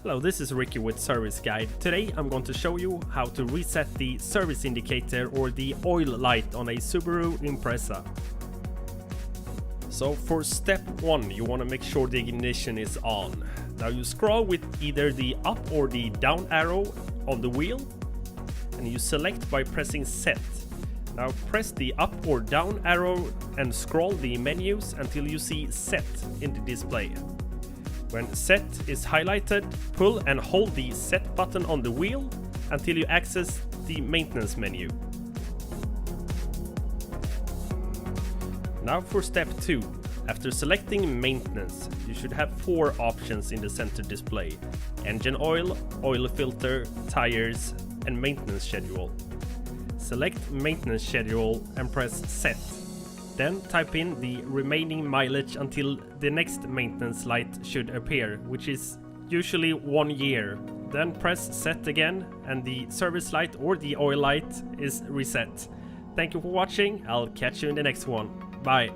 Hello, this is Ricky with Service Guide. Today I'm going to show you how to reset the service indicator or the oil light on a Subaru Impreza. So for step 1, you want to make sure the ignition is on. Now you scroll with either the up or the down arrow on the wheel and you select by pressing set. Now press the up or down arrow and scroll the menus until you see set in the display. When set is highlighted, pull and hold the set button on the wheel until you access the maintenance menu. Now for step 2. After selecting maintenance, you should have 4 options in the center display: engine oil, oil filter, tires, and maintenance schedule. Select maintenance schedule and press set. Then type in the remaining mileage until the next maintenance light should appear, which is usually 1 year. Then press set again and the service light or the oil light is reset. Thank you for watching. I'll catch you in the next one. Bye.